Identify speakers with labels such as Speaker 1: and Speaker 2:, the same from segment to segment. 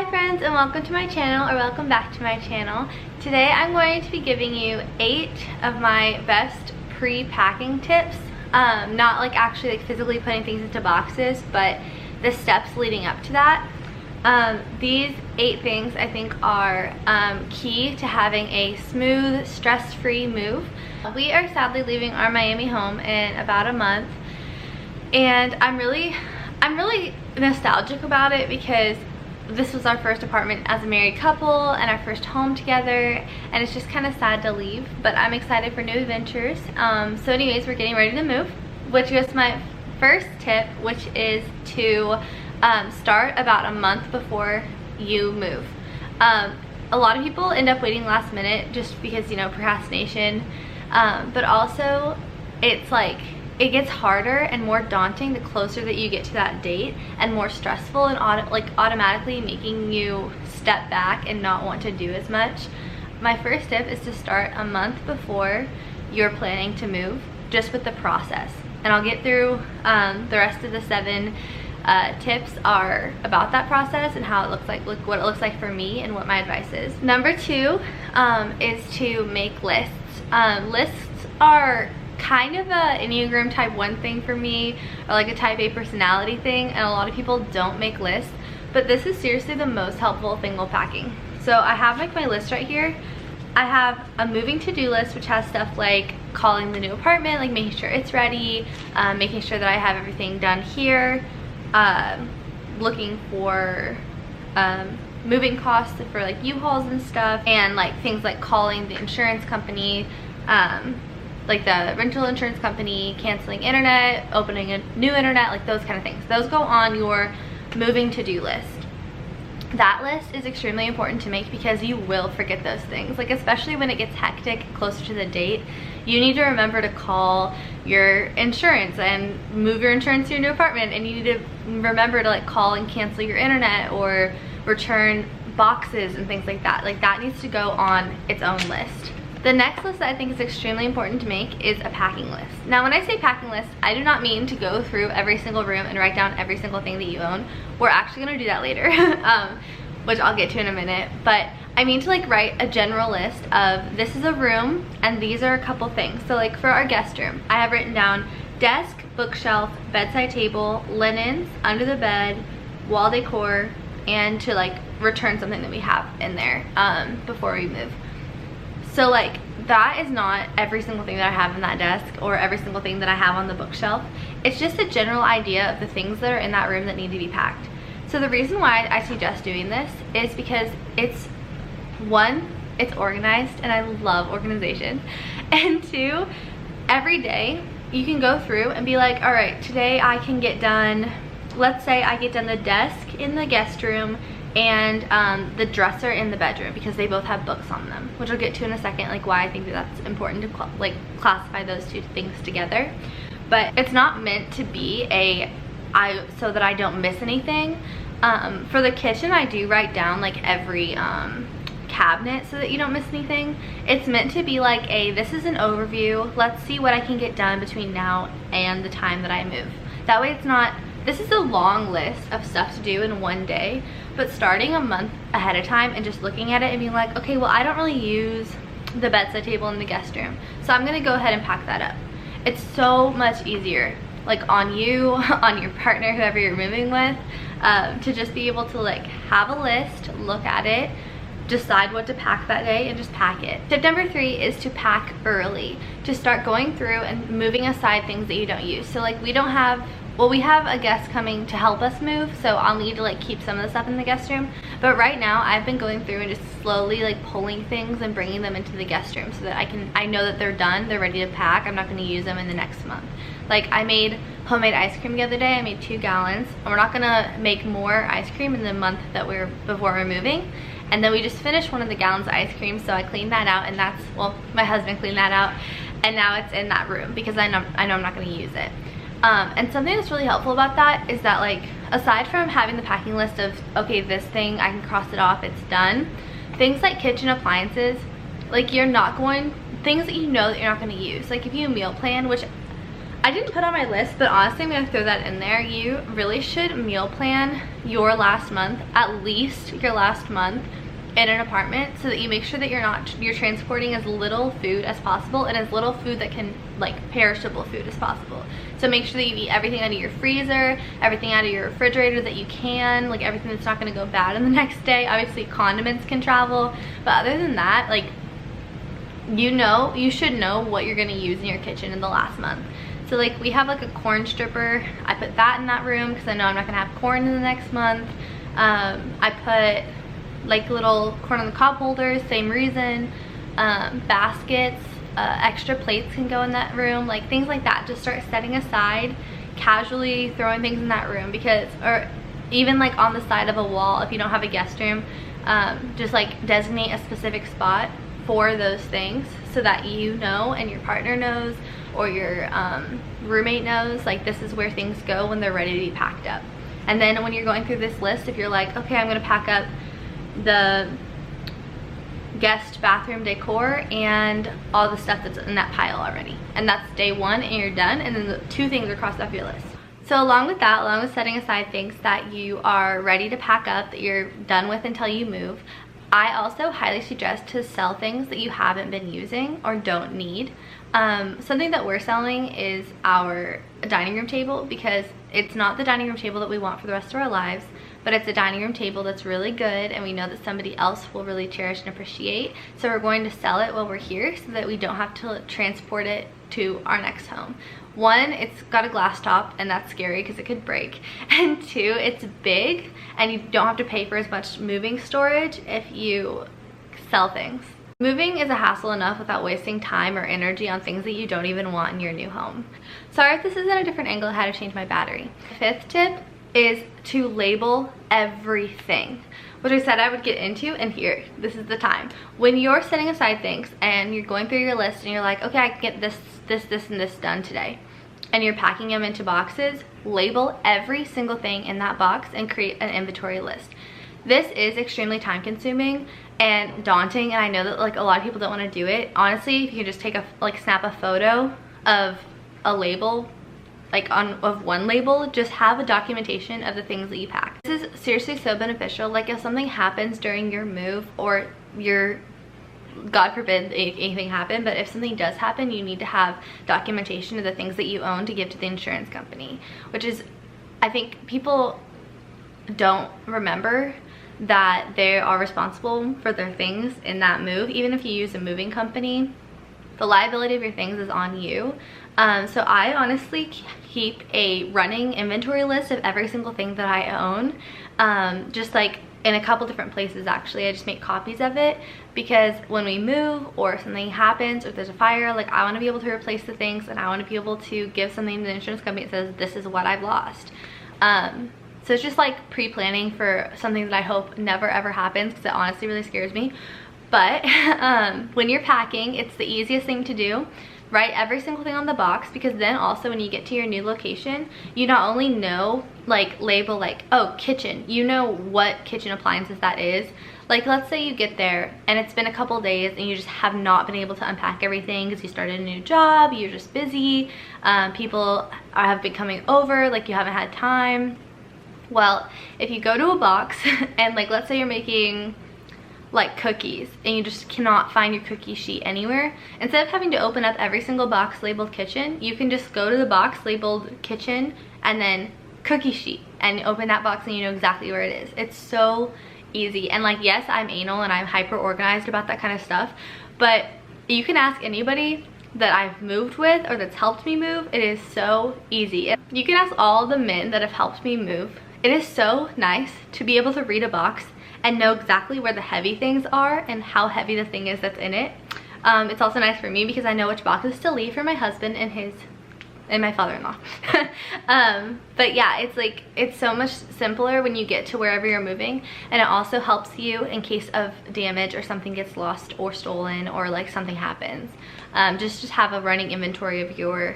Speaker 1: friends, and welcome to my channel, or welcome back to my channel. Today I'm going to be giving you 8 of my best pre-packing tips. Not like actually like physically putting things into boxes, but the steps leading up to that. These 8 things I think are key to having a smooth, stress-free move. We are sadly leaving our Miami home in about a month, and I'm really nostalgic about it because this was our first apartment as a married couple and our first home together, and it's just kind of sad to leave, but I'm excited for new adventures. So anyways, we're getting ready to move, which is my first tip, which is to start about a month before you move. A lot of people end up waiting last minute just because, you know, procrastination, but also it's like it gets harder and more daunting the closer that you get to that date, and more stressful, and automatically making you step back and not want to do as much. My first tip is to start a month before you're planning to move, just with the process. And I'll get through the rest of the 7 tips are about that process and how it looks like, what it looks like for me and what my advice is. Number 2 is to make lists. Lists are kind of a Enneagram type 1 thing for me, or like a type A personality thing, and a lot of people don't make lists, but this is seriously the most helpful thing while packing. So I have like my list right here. I have a moving to-do list, which has stuff like calling the new apartment, like making sure it's ready, making sure that I have everything done here, looking for moving costs for like U-Hauls and stuff, and like things like calling the insurance company, like the rental insurance company, canceling internet, opening a new internet, like those kind of things. Those go on your moving to-do list. That list is extremely important to make because you will forget those things. Like especially when it gets hectic closer to the date, you need to remember to call your insurance and move your insurance to your new apartment, and you need to remember to like call and cancel your internet or return boxes and things like that. Like that needs to go on its own list. The next list that I think is extremely important to make is a packing list. Now when I say packing list, I do not mean to go through every single room and write down every single thing that you own. We're actually gonna do that later, which I'll get to in a minute. But I mean to like write a general list of, this is a room and these are a couple things. So like for our guest room, I have written down desk, bookshelf, bedside table, linens, under the bed, wall decor, and to like return something that we have in there before we move. So like that is not every single thing that I have in that desk or every single thing that I have on the bookshelf. It's just a general idea of the things that are in that room that need to be packed. So the reason why I suggest doing this is because it's 1, it's organized, and I love organization, and 2, every day you can go through and be like, all right, today I can get done, let's say I get done the desk in the guest room and the dresser in the bedroom, because they both have books on them, which I'll get to in a second, like why I think that that's important to classify those 2 things together. But it's not meant to be so that I don't miss anything. For the kitchen, I do write down like every cabinet so that you don't miss anything. It's meant to be like this is an overview, let's see what I can get done between now and the time that I move. That way it's not, this is a long list of stuff to do in one day, but starting a month ahead of time and just looking at it and being like, okay, well I don't really use the bedside table in the guest room, so I'm gonna go ahead and pack that up. It's so much easier, like on you, on your partner, whoever you're moving with, to just be able to like have a list, look at it, decide what to pack that day, and just pack it. Tip number 3 is to pack early, to start going through and moving aside things that you don't use. So like we have a guest coming to help us move, so I'll need to like keep some of the stuff in the guest room, but right now I've been going through and just slowly like pulling things and bringing them into the guest room so that I know that they're done, they're ready to pack, I'm not going to use them in the next month. Like I made homemade ice cream the other day. I made 2 gallons, and we're not going to make more ice cream in the month that before we're moving. And then we just finished one of the gallons of ice cream, so I cleaned that out, and that's, well, my husband cleaned that out, and now it's in that room because I know I'm not going to use it. And something that's really helpful about that is that like aside from having the packing list of, okay, this thing I can cross it off, it's done, things like kitchen appliances, like things that you know that you're not going to use, like if you meal plan, which I didn't put on my list, but honestly I'm gonna throw that in there. You really should meal plan your last month, at least your last month in an apartment, so that you make sure that you're transporting as little food as possible and as little food that can, like, perishable food as possible. So make sure that you eat everything out of your freezer, everything out of your refrigerator that you can, like everything that's not gonna go bad in the next day. Obviously condiments can travel, but other than that, like, you should know what you're gonna use in your kitchen in the last month. So like we have like a corn stripper. I put that in that room because I know I'm not gonna have corn in the next month. I put like little corn on the cob holders, same reason. Baskets, extra plates can go in that room, like things like that. Just start setting aside, casually throwing things in that room, because, or even like on the side of a wall if you don't have a guest room, just like designate a specific spot for those things so that you know and your partner knows, or your roommate knows, like this is where things go when they're ready to be packed up. And then when you're going through this list, if you're like, okay, I'm gonna pack up the guest bathroom decor and all the stuff that's in that pile already, and that's day one and you're done, and then the 2 things are crossed off your list. So along with that, along with setting aside things that you are ready to pack up, that you're done with until you move, I also highly suggest to sell things that you haven't been using or don't need. Something that we're selling is our dining room table, because it's not the dining room table that we want for the rest of our lives, but it's a dining room table that's really good and we know that somebody else will really cherish and appreciate. So we're going to sell it while we're here so that we don't have to transport it to our next home. 1, it's got a glass top and that's scary because it could break, and 2, it's big and you don't have to pay for as much moving storage if you sell things. Moving is a hassle enough without wasting time or energy on things that you don't even want in your new home. Sorry if this is at a different angle, I had to change my battery. 5th tip is to label everything, which I said I would get into, and here, this is the time. When you're setting aside things and you're going through your list and you're like, okay, I can get this, and this done today, and you're packing them into boxes, label every single thing in that box and create an inventory list. This is extremely time consuming and daunting, and I know that like a lot of people don't want to do it. Honestly, if you can just take snap a photo of a label, like of one label, just have a documentation of the things that you pack. This is seriously so beneficial. Like if something happens during your move, or your, God forbid anything happen, but if something does happen, you need to have documentation of the things that you own to give to the insurance company, which is, I think people don't remember that they are responsible for their things in that move. Even if you use a moving company, the liability of your things is on you. So I honestly keep a running inventory list of every single thing that I own, just like in a couple different places. Actually, I just make copies of it, because when we move or if something happens or if there's a fire, like I want to be able to replace the things, and I want to be able to give something to the insurance company that says this is what I've lost. So it's just like pre-planning for something that I hope never ever happens, because it honestly really scares me. But when you're packing, it's the easiest thing to do. Write every single thing on the box, because then also when you get to your new location, you not only know, like label like, oh, kitchen, you know what kitchen appliances that is. Like let's say you get there and it's been a couple days and you just have not been able to unpack everything because you started a new job, you're just busy, people have been coming over, like you haven't had time. Well, if you go to a box and like let's say you're making like cookies and you just cannot find your cookie sheet anywhere, instead of having to open up every single box labeled kitchen, you can just go to the box labeled kitchen and then cookie sheet, and open that box and you know exactly where it is. It's so easy. And like, yes, I'm anal and I'm hyper organized about that kind of stuff, but you can ask anybody that I've moved with or that's helped me move. It is so easy. You can ask all the men that have helped me move. It is so nice to be able to read a box and know exactly where the heavy things are and how heavy the thing is that's in it. It's also nice for me because I know which boxes to leave for my husband and my father-in-law. But yeah, it's like, it's so much simpler when you get to wherever you're moving, and it also helps you in case of damage or something gets lost or stolen or like something happens. Just have a running inventory of your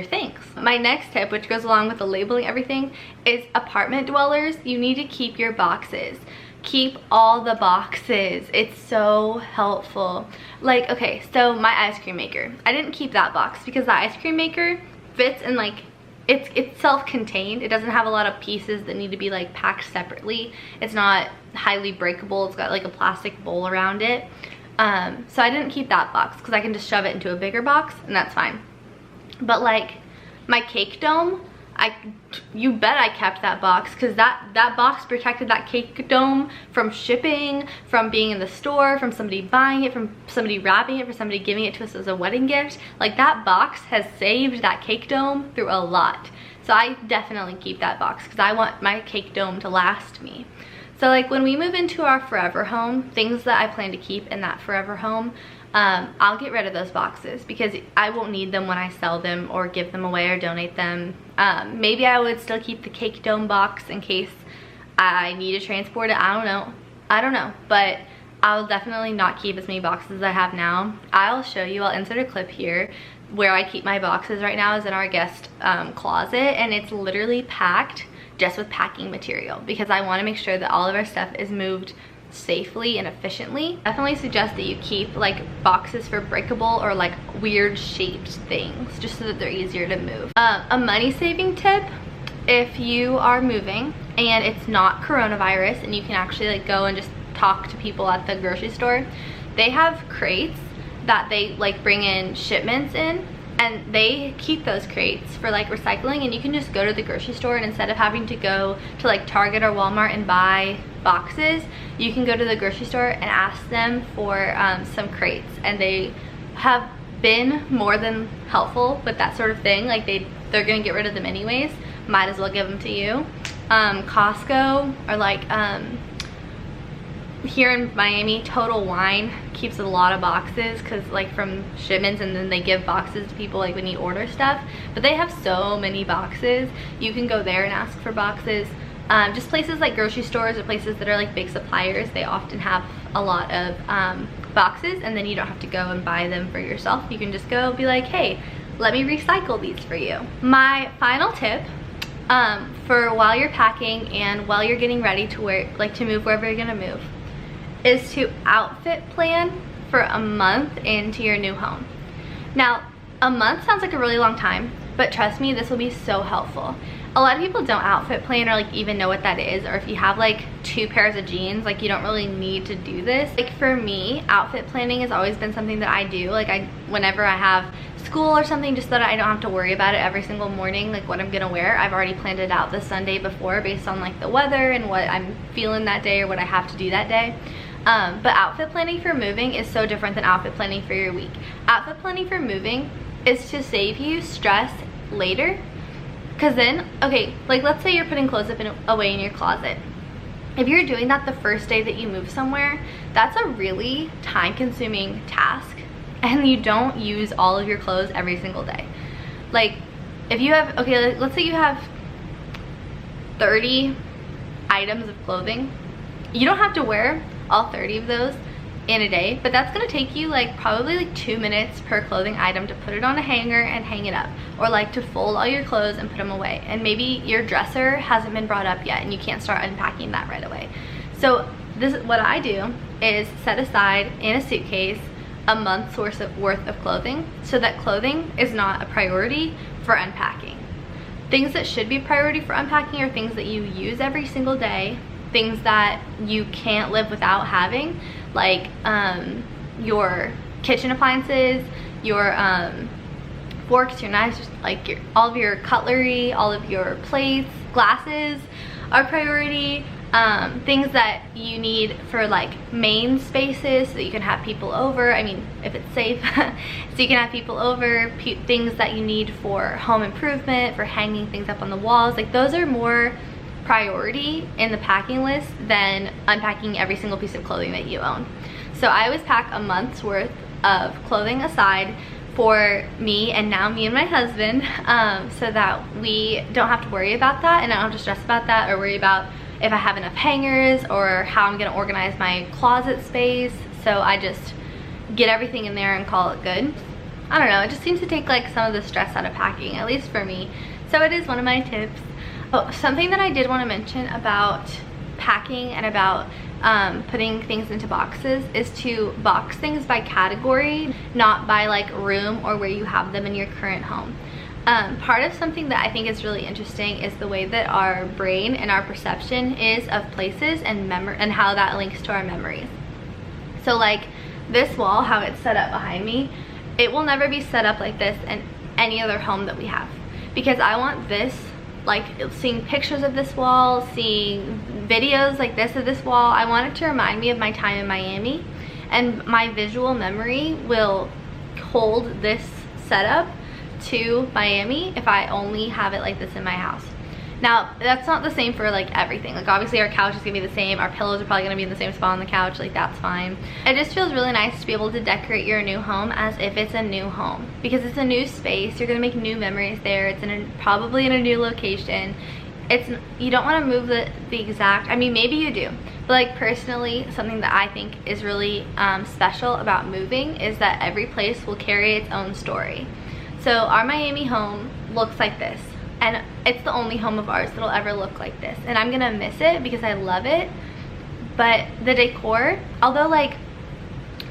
Speaker 1: things. My next tip, which goes along with the labeling everything, is apartment dwellers. You need to keep your boxes. Keep all the boxes. It's so helpful. Like, okay, so my ice cream maker, I didn't keep that box because the ice cream maker fits in like, it's self-contained. It doesn't have a lot of pieces that need to be like packed separately. It's not highly breakable. It's got like a plastic bowl around it. So I didn't keep that box because I can just shove it into a bigger box and that's fine. But like my cake dome, you bet I kept that box, because that box protected that cake dome from shipping, from being in the store, from somebody buying it, from somebody wrapping it, for somebody giving it to us as a wedding gift. Like that box has saved that cake dome through a lot. So I definitely keep that box because I want my cake dome to last me. So like when we move into our forever home, things that I plan to keep in that forever home, I'll get rid of those boxes because I won't need them when I sell them or give them away or donate them. Maybe I would still keep the cake dome box in case I need to transport it. I don't know, but I'll definitely not keep as many boxes as I have now. I'll show you, I'll insert a clip here. Where I keep my boxes right now is in our guest closet, and it's literally packed just with packing material because I want to make sure that all of our stuff is moved safely and efficiently. Definitely suggest that you keep like boxes for breakable or like weird shaped things just so that they're easier to move. A money saving tip, if you are moving and it's not coronavirus and you can actually like go and just talk to people at the grocery store, they have crates that they like bring in shipments in, and they keep those crates for like recycling, and you can just go to the grocery store and instead of having to go to like Target or Walmart and buy boxes, you can go to the grocery store and ask them for some crates, and they have been more than helpful with that sort of thing. Like they're gonna get rid of them anyways, might as well give them to you. Costco or like here in Miami, Total Wine keeps a lot of boxes because like from shipments, and then they give boxes to people like when you order stuff, but they have so many boxes. You can go there and ask for boxes. Just places like grocery stores or places that are like big suppliers, they often have a lot of boxes, and then you don't have to go and buy them for yourself. You can just go be like, hey, let me recycle these for you. My final tip for while you're packing and while you're getting ready to to move wherever you're gonna move is to outfit plan for a month into your new home. Now, a month sounds like a really long time, but trust me, this will be so helpful. A lot of people don't outfit plan or like even know what that is, or if you have like 2 pairs of jeans, like you don't really need to do this. Like for me, outfit planning has always been something that I do. Like whenever I have school or something, just so that I don't have to worry about it every single morning, like what I'm gonna wear. I've already planned it out the Sunday before based on like the weather and what I'm feeling that day or what I have to do that day. But outfit planning for moving is so different than outfit planning for your week. Outfit planning for moving is to save you stress later. Because then, okay, like let's say you're putting clothes up away in your closet. If you're doing that the first day that you move somewhere, that's a really time-consuming task, and you don't use all of your clothes every single day. Like if you have, okay, let's say you have 30 items of clothing. You don't have to wear all 30 of those in a day, but that's gonna take you like probably like 2 minutes per clothing item to put it on a hanger and hang it up, or like to fold all your clothes and put them away. And maybe your dresser hasn't been brought up yet and you can't start unpacking that right away. So this is what I do, is set aside in a suitcase a month's worth of clothing, so that clothing is not a priority for unpacking. Things that should be priority for unpacking are things that you use every single day, things that you can't live without having, like your kitchen appliances, your forks, your knives, just like all of your cutlery, all of your plates, glasses are priority. Things that you need for like main spaces so you can have people over, I mean if it's safe, so you can have people over, things that you need for home improvement, for hanging things up on the walls, like those are more priority in the packing list than unpacking every single piece of clothing that you own. So I always pack a month's worth of clothing aside for me, and now me and my husband, so that we don't have to worry about that, and I don't have to stress about that or worry about if I have enough hangers or how I'm gonna organize my closet space. So I just get everything in there and call it good. I don't know, it just seems to take like some of the stress out of packing, at least for me. So it is one of my tips. Oh, something that I did want to mention about packing and about putting things into boxes is to box things by category, not by like room or where you have them in your current home. Part of something that I think is really interesting is the way that our brain and our perception is of places and how that links to our memories. So like this wall, how it's set up behind me, it will never be set up like this in any other home that we have, because I want this, like seeing pictures of this wall, seeing videos like this of this wall, I want it to remind me of my time in Miami, and my visual memory will hold this setup to Miami if I only have it like this in my house. Now, that's not the same for like everything. Like obviously our couch is gonna be the same, our pillows are probably gonna be in the same spot on the couch, like that's fine. It just feels really nice to be able to decorate your new home as if it's a new home, because it's a new space, you're gonna make new memories there, it's probably in a new location. You don't wanna move the exact, I mean maybe you do, but like personally, something that I think is really special about moving is that every place will carry its own story. So our Miami home looks like this, and it's the only home of ours that'll ever look like this, and I'm gonna miss it because I love it. But the decor, although like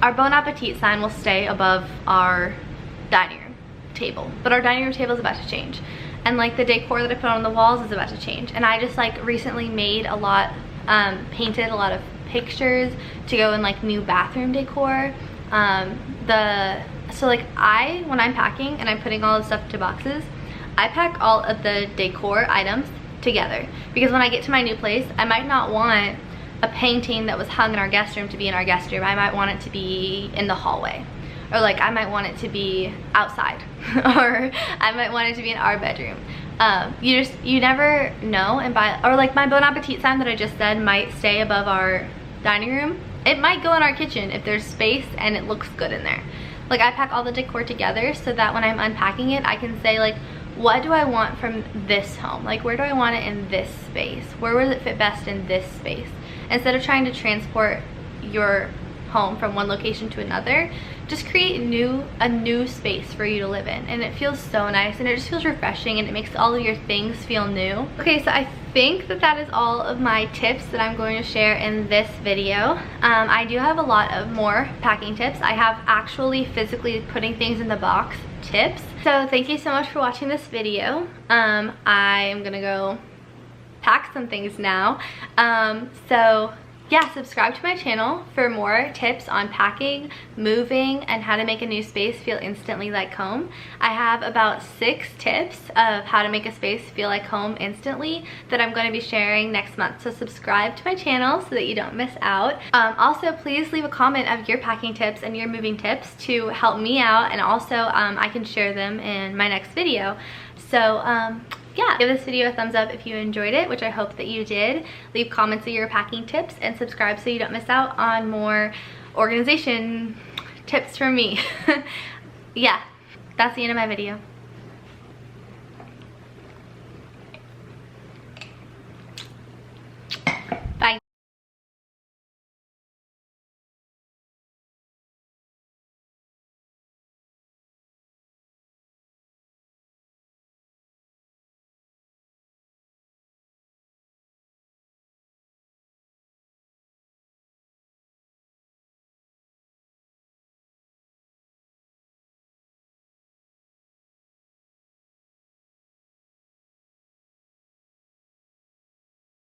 Speaker 1: our Bon Appetit sign will stay above our dining room table, but our dining room table is about to change, and like the decor that I put on the walls is about to change. And I just like recently made a lot, painted a lot of pictures to go in like new bathroom decor. So like when I'm packing and I'm putting all the stuff into boxes, I pack all of the decor items together, because when I get to my new place, I might not want a painting that was hung in our guest room to be in our guest room. I might want it to be in the hallway, or like I might want it to be outside or I might want it to be in our bedroom. You never know. And or like my Bon Appetit sign that I just said might stay above our dining room. It might go in our kitchen if there's space and it looks good in there. Like I pack all the decor together so that when I'm unpacking it, I can say like, what do I want from this home? Like where do I want it in this space? Where will it fit best in this space? Instead of trying to transport your home from one location to another, just create a new space for you to live in, and it feels so nice, and it just feels refreshing, and it makes all of your things feel new. Okay, so I think that is all of my tips that I'm going to share in this video. I do have a lot of more packing tips. I have actually physically putting things in the box tips. So thank you so much for watching this video. I am gonna go pack some things now. So yeah, subscribe to my channel for more tips on packing, moving, and how to make a new space feel instantly like home. I have about 6 tips of how to make a space feel like home instantly that I'm going to be sharing next month. So subscribe to my channel so that you don't miss out. Also, please leave a comment of your packing tips and your moving tips to help me out, and also I can share them in my next video. So yeah, give this video a thumbs up if you enjoyed it, which I hope that you did. Leave comments of your packing tips, and subscribe so you don't miss out on more organization tips from me. Yeah, that's the end of my video.